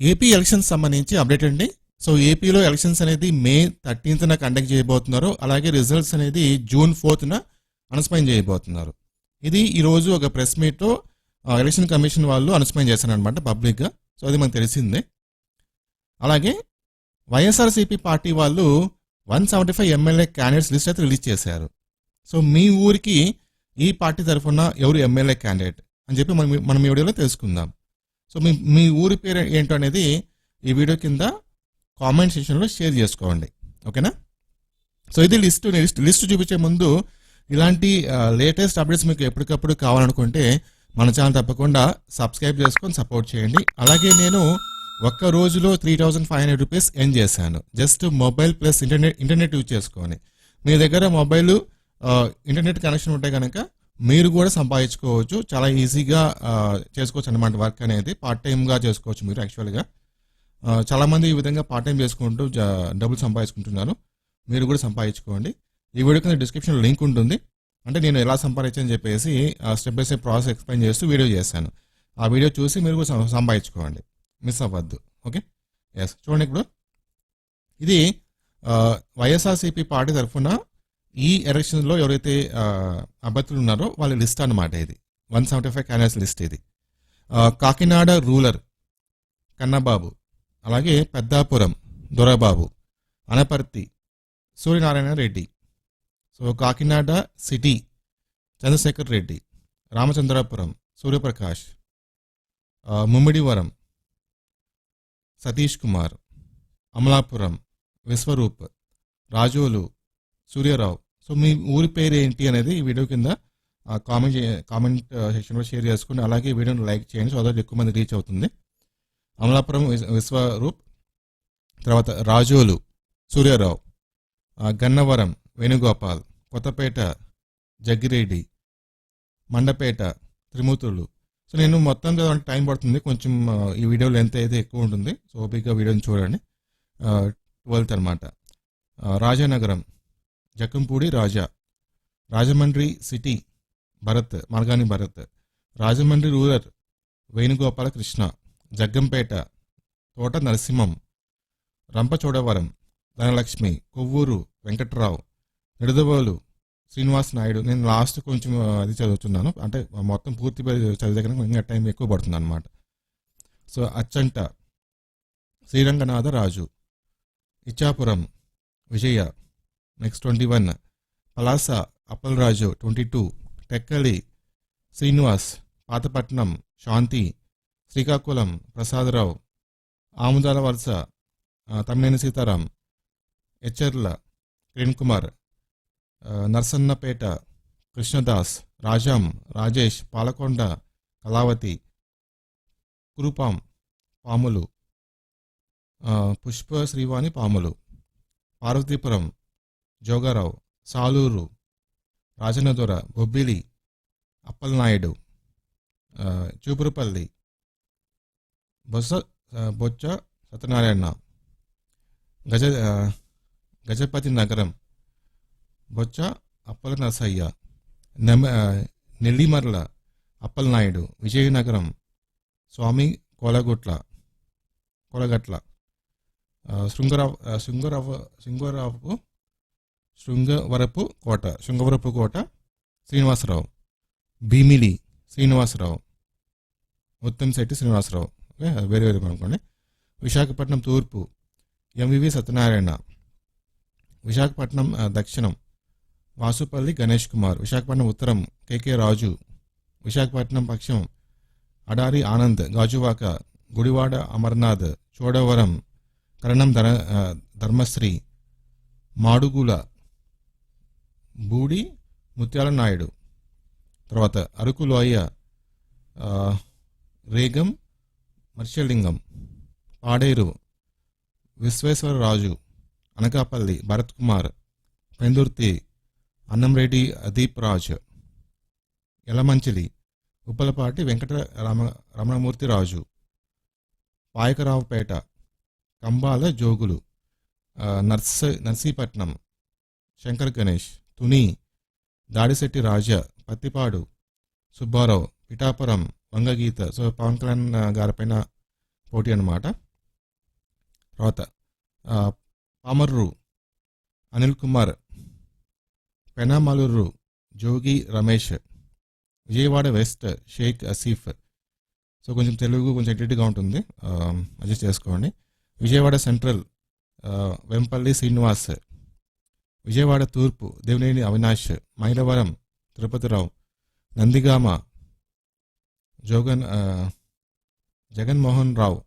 AP elections సంబంధించి update అండి. So ఏపీలో ఎలక్షన్స్ అనేది మే 13న కండక్ట్ చేయబోతున్నారు. అలాగే రిజల్ట్స్ అనేది జూన్ 4న అనౌన్స్మెంట్ చేయబోతున్నారు. ఇది ఈరోజు ఒక ప్రెస్ మీట్లో ఎలక్షన్ కమిషన్ వాళ్ళు అనౌన్స్మెంట్ చేశారనమాట పబ్లిక్గా. సో అది మనకు తెలిసిందే. అలాగే వైఎస్ఆర్సీపీ పార్టీ వాళ్ళు 175 ఎమ్మెల్యే క్యాండిడేట్స్ లిస్ట్ అయితే రిలీజ్ చేశారు. సో మీ ఊరికి ఈ పార్టీ తరఫున ఎవరు ఎమ్మెల్యే క్యాండిడేట్ అని చెప్పి మనం ఈ వీడియోలో తెలుసుకుందాం. సో మీ ఊరి పేరు ఏంటో అనేది ఈ వీడియో కింద కామెంట్ సెక్షన్లో షేర్ చేసుకోండి, ఓకేనా? సో ఇది లిస్ట్ చూపించే ముందు ఇలాంటి లేటెస్ట్ అప్డేట్స్ మీకు ఎప్పటికప్పుడు కావాలనుకుంటే మన ఛానల్ తప్పకుండా సబ్స్క్రైబ్ చేసుకొని సపోర్ట్ చేయండి. అలాగే నేను ఒక్క రోజులో 3,500 రూపీస్ ఎర్న్ చేశాను, just mobile plus internet use చేసుకొని. మీ దగ్గర మొబైల్ ఇంటర్నెట్ కనెక్షన్ ఉంటే కనుక మీరు కూడా సంపాదించుకోవచ్చు. చాలా ఈజీగా చేసుకోవచ్చు అన్నమాట. వర్క్ అనేది పార్ట్ టైమ్గా చేసుకోవచ్చు మీరు. యాక్చువల్గా చాలామంది ఈ విధంగా పార్ట్ టైం చేసుకుంటూ డబ్బులు సంపాదించుకుంటున్నారు. మీరు కూడా సంపాదించుకోండి. ఈ వీడియో కింద డిస్క్రిప్షన్లో లింక్ ఉంటుంది. అంటే నేను ఎలా సంపాదించని చెప్పేసి step by step process explain చేస్తూ వీడియో చేశాను. ఆ వీడియో చూసి మీరు కూడా సంపాదించుకోండి, మిస్ అవ్వద్దు. Okay, yes. చూడండి, ఇప్పుడు ఇది వైఎస్ఆర్సీపీ పార్టీ తరఫున ఈ ఎలక్షన్లో ఎవరైతే అభ్యర్థులు ఉన్నారో వాళ్ళ లిస్ట్ అన్నమాట. ఇది 175 క్యాండిడేట్స్ లిస్ట్. ఇది కాకినాడ రూరల్ కన్నబాబు, అలాగే Peddapuram Dorababu, Anaparthi Suryanarayana Reddy, so Kakinada city Chandrasekhar Reddy, Ramachandrapuram Suryaprakash, Mummidivaram Satish Kumar, Amalapuram Vishwaroop, Razole Suryarao. So మీ ఊరి పేరు ఏంటి అనేది ఈ వీడియో కింద కామెంట్ సెక్షన్లో షేర్ చేసుకుని అలాగే వీడియోని లైక్ చేయండి, సో అదే ఎక్కువ మంది రీచ్ అవుతుంది. అమలాపురం విశ్వరూప్, తర్వాత రాజోలు సూర్యరావు, గన్నవరం వేణుగోపాల్, కొత్తపేట జగ్గిరెడ్డి, మండపేట త్రిమూర్తులు. సో నేను మొత్తం చదవడానికి టైం పడుతుంది కొంచెం, ఈ వీడియో లెంత్ అయితే ఎక్కువ ఉంటుంది. సో ఓపిక్గా వీడియోని చూడండి. 12th అనమాట. రాజానగరం జక్కంపూడి రాజా, రాజమండ్రి సిటీ భరత్ మార్గాని భరత్, రాజమండ్రి రూరల్ వేణుగోపాల కృష్ణ, జగ్గంపేట తోట నరసింహం, రంపచోడవరం ధనలక్ష్మి, కొవ్వూరు వెంకట్రావు, నిడదవోలు శ్రీనివాస్ నాయుడు. నేను లాస్ట్ కొంచెం అది చదువుతున్నాను, అంటే మొత్తం పూర్తి చదివే కనుక ఇంకా టైం ఎక్కువ పడుతుంది అనమాట. సో అచ్చంట శ్రీరంగనాథ రాజు, ఇచ్చాపురం విజయ, నెక్స్ట్ 21, పలాస అప్పలరాజు 22, టెక్కలి శ్రీనివాస్, పాతపట్నం శాంతి, శ్రీకాకుళం ప్రసాదరావు, ఆముదాల వలస తమ్మినేని సీతారాం, ఎచ్చర్ల కిరణ్ కుమార్, నర్సన్నపేట కృష్ణదాస్, రాజాం రాజేష్, పాలకొండ కళావతి, కురుపాం పాములు, పుష్ప శ్రీవాణి పాములు, పార్వతీపురం జోగారావు, సాలూరు రాజనదొర, బొబ్బిలి అప్పలనాయుడు, చూపురుపల్లి బొచ్చ సత్యనారాయణ, గజపతి నగరం బొచ్చ అప్పల నరసయ్య, నెల్లిమర్ల అప్పలనాయుడు, విజయనగరం స్వామి కొలగట్ల, శృంగవరపు కోట శ్రీనివాసరావు, భీమిలి శ్రీనివాసరావు, ముత్తంశెట్టి శ్రీనివాసరావు, వేరే అనుకోండి. విశాఖపట్నం తూర్పు ఎంవివి సత్యనారాయణ, విశాఖపట్నం దక్షిణం వాసుపల్లి గణేష్ కుమార్, విశాఖపట్నం ఉత్తరం కేకే రాజు, విశాఖపట్నం పశ్చిమం అడారి ఆనంద్, గాజువాక గుడివాడ అమర్నాథ్, చోడవరం కరణం ధర్మశ్రీ, మాడుగుల బూడి ముత్యాల నాయుడు, తర్వాత అరకు లోయ రేగం మర్షలింగం, పాడేరు విశ్వేశ్వరరాజు, అనకాపల్లి భరత్ కుమార్, పెందుర్తి అన్నంరెడ్డి అదీప్ రాజ్, యలమంచిలి ఉప్పలపాటి వెంకట రమణమూర్తి రాజు, పాయకరావుపేట కంబాల జోగులు, నర్సీపట్నం శంకర్ గణేష్, తుని దాడిశెట్టి రాజా, పత్తిపాడు సుబ్బారావు, పిఠాపురం వంగగీత. సో పవన్ కళ్యాణ్ గారిపైన పోటీ అనమాట. తర్వాత ఆ, పామర్రు అనిల్ కుమార్, పెనామలూరు జోగి రమేష్, విజయవాడ వెస్ట్ షేక్ అసీఫ్. సో కొంచెం తెలుగు కొంచెం ఎడిట్గా ఉంటుంది, అడ్జస్ట్ చేసుకోండి. విజయవాడ సెంట్రల్ వెంపల్లి శ్రీనివాస్, విజయవాడ తూర్పు దేవినేని అవినాష్, మైలవరం తిరుపతిరావు, నందిగామ జగన్మోహన్ రావు,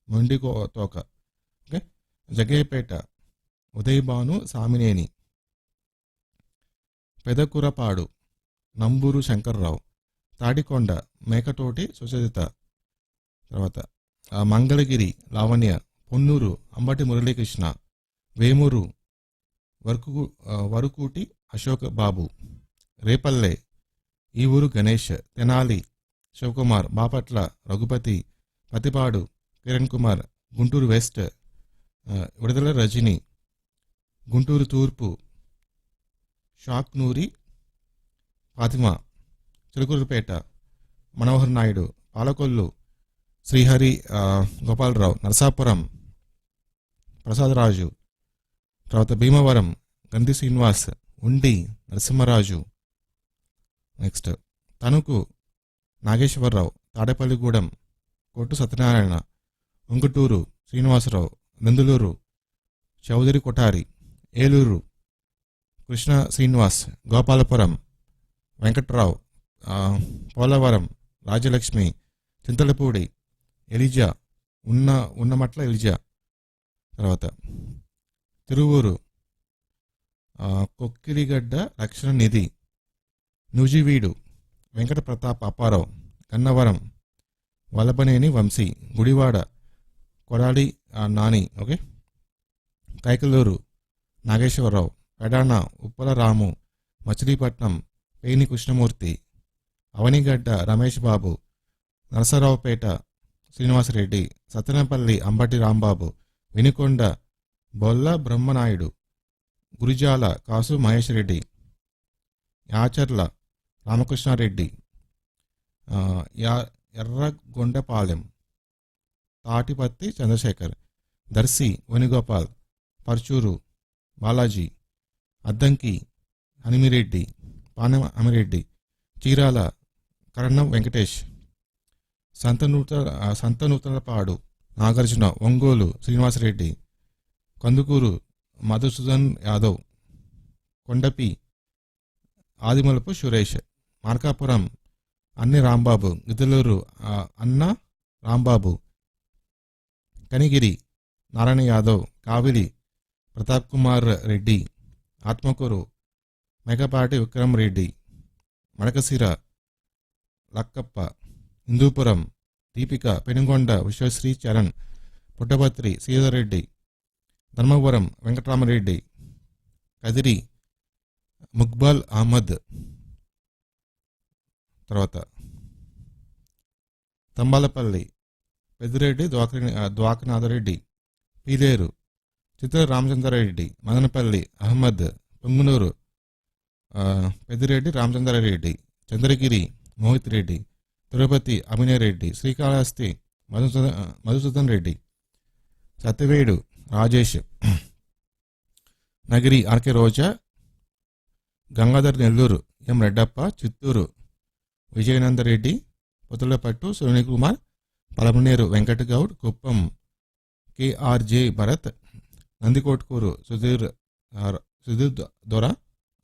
మొండితోక, ఓకే, జగేపేట ఉదయభాను సామినేని, పెదకురపాడు నంబూరు శంకర్రావు, తాడికొండ మేకతోటి సుచరిత, తర్వాత మంగళగిరి లావణ్య, పొన్నూరు అంబటి మురళీకృష్ణ, వేమూరు వరుకూటి అశోక్ బాబు, రేపల్లె ఈ ఊరు గణేష్, తెనాలి శివకుమార్, బాపట్ల రఘుపతి, పతిపాడు కిరణ్ కుమార్, గుంటూరు వెస్ట్ విడుదల రజని, గుంటూరు తూర్పు షాక్నూరి ఫాతిమా, చిలుకూరుపేట మనోహర్ నాయుడు, పాలకొల్లు శ్రీహరి గోపాలరావు, నరసాపురం ప్రసాదరాజు, తర్వాత భీమవరం గంధి శ్రీనివాస్, ఉండి నరసింహరాజు, నెక్స్ట్ తణుకు నాగేశ్వరరావు, తాడేపల్లిగూడెం కొట్టు సత్యనారాయణ, ఉంగుటూరు శ్రీనివాసరావు, నందులూరు చౌదరి కొఠారి, ఏలూరు కృష్ణ శ్రీనివాస్, గోపాలపురం వెంకట్రావు, పోలవరం రాజలక్ష్మి, చింతలపూడి ఎలిజా, ఉన్నమట్ల ఎలిజా, తర్వాత తిరువూరు కొక్కిలిగడ్డ రక్షణ నిధి, నూజివీడు వెంకట ప్రతాప్ అప్పారావు, కన్నవరం వలపనేని వంశీ, గుడివాడ కొడాలి నాని, ఓకే, కైకలూరు నాగేశ్వరరావు, పెడాన ఉప్పల రాము, మచిలీపట్నం పేని కృష్ణమూర్తి, అవనిగడ్డ రమేష్ బాబు, నరసరావుపేట శ్రీనివాసరెడ్డి, సత్తెనపల్లి అంబటి రాంబాబు, వినుకొండ బొల్ల బ్రహ్మనాయుడు, గురిజాల కాసు మహేష్ రెడ్డి, యాచర్ల రామకృష్ణారెడ్డి, ఎర్రగొండపాలెం తాటిపత్తి చంద్రశేఖర్, దర్శి వేణుగోపాల్, పర్చూరు బాలాజీ, అద్దంకి హనిమిరెడ్డి, పానెం అమిరెడ్డి, చీరాల కరణం వెంకటేష్, సంతనూతలపాడు నాగార్జున, ఒంగోలు శ్రీనివాసరెడ్డి, కందుకూరు మధుసూదన్ యాదవ్, కొండపి ఆదిమలపు సురేష్, మార్కాపురం అన్ని రాంబాబు, గిద్దలూరు అన్న రాంబాబు, కనిగిరి నారాయణ యాదవ్, కావిలి ప్రతాప్ కుమార్ రెడ్డి, ఆత్మకూరు మేకపాటి విక్రమ్ రెడ్డి, మడకసిర లక్కప్ప, హిందూపురం దీపిక, పెనుగొండ విశ్వశ్రీ చరణ్, పుట్టపత్రి శ్రీధర్ రెడ్డి, ధర్మవరం వెంకటరామరెడ్డి, కదిరి ముక్బాల్ అహ్మద్, తర్వాత తంబాలపల్లి పెద్దిరెడ్డి ద్వాకనాథరెడ్డి, పీలేరు చిత్ర రామచంద్రారెడ్డి, మదనపల్లి అహ్మద్, పొంగునూరు పెద్దిరెడ్డి రామచంద్రారెడ్డి, చంద్రగిరి మోహిత్ రెడ్డి, తిరుపతి అభినయ్ రెడ్డి, శ్రీకాళహస్తి మధుసూదన్ రెడ్డి, సత్యవేడు రాజేష్, నగిరి ఆర్కే రోజా, గంగాధర్ నెల్లూరు ఎం రెడ్డప్ప, చిత్తూరు విజయనందరెడ్డి, పొతులపట్టు సునీకుమార్, పలమనేరు వెంకటగౌడ్, కుప్పం కేఆర్జే భరత్, నందికోట్కూరు సుధీర్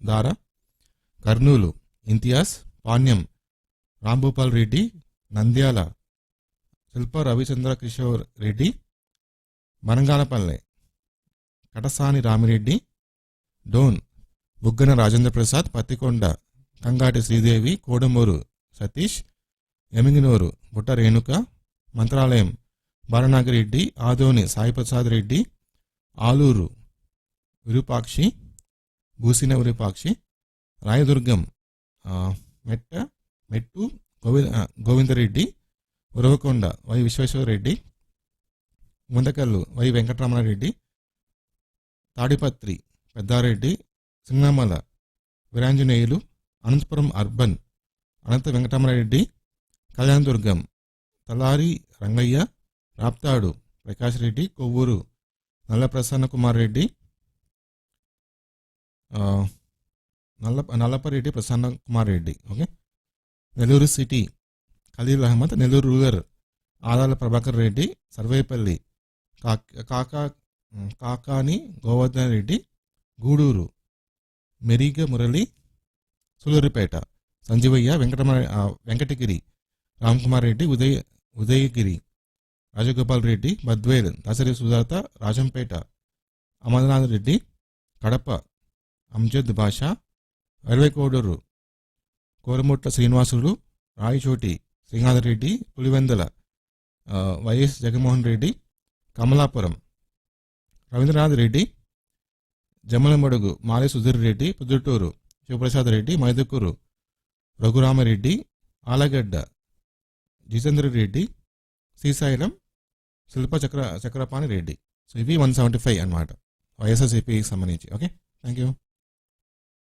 దారా, కర్నూలు ఇంతియాజ్, పాణ్యం రాంభూపాల్ రెడ్డి, నంద్యాల శిల్ప రవిచంద్ర కిషోర్ రెడ్డి, బనంగానపల్లె కటసాని రామిరెడ్డి, డోన్ బుగ్గన రాజేంద్ర ప్రసాద్, పత్తికొండ కంగాటి శ్రీదేవి, కోడమూరు సతీష్, ఎమిగినూరు బుట్ట Renuka, Mantralayam Balanagi Reddy, Adoni Saiprasad Reddy, Aluru Virupakshi భూసిన Virupakshi, Rayadurgam Mettu Govindareddy, Uravakonda Y Vishweshwarareddy, Mundakallu Y Venkataramanareddy, Tadipatri Peddareddy, Singamala Veeranjaneyulu, Anantapuram urban Anantha Venkataramanareddy, Kalyanadurgam Talari Rangaiah, Raptadu Prakash Reddy, Kovvur Nalla Prasanna Kumar Reddy, Nallapareddy Prasanna Kumar Reddy. Okay. Nellore city Khalil Ahmed, Nellore rural Adala Prabhakar Reddy, Sarvepalli Kakani Govardhan Reddy, Gudur Meriga Murali, Sullurpeta Sanjeevaiah, Venkatagiri Ramkumar Reddy, Udayagiri Rajagopal Reddy, Badvel Dasari Sujatha, Rajampet Amarnath Reddy, Kadapa Amjad Basha, అరవైకోడూరు కోరముట్ల శ్రీనివాసులు, రాయచోటి శ్రీనాథ్ రెడ్డి, పులివెందల వైఎస్ జగన్మోహన్ రెడ్డి, కమలాపురం రవీంద్రనాథ్ రెడ్డి, జమ్మలమడుగు మాలే సుధీర్ రెడ్డి, పుదుటూరు శివప్రసాద్ రెడ్డి, మైదుకూరు రఘురామరెడ్డి, ఆలగడ్డ జితేంద్ర రెడ్డి, శ్రీశైలం శిల్ప చక్రపాణి రెడ్డి. సో ఇవి 175 అన్నమాట వైఎస్ఆర్సీపీకి సంబంధించి. Okay, thank you.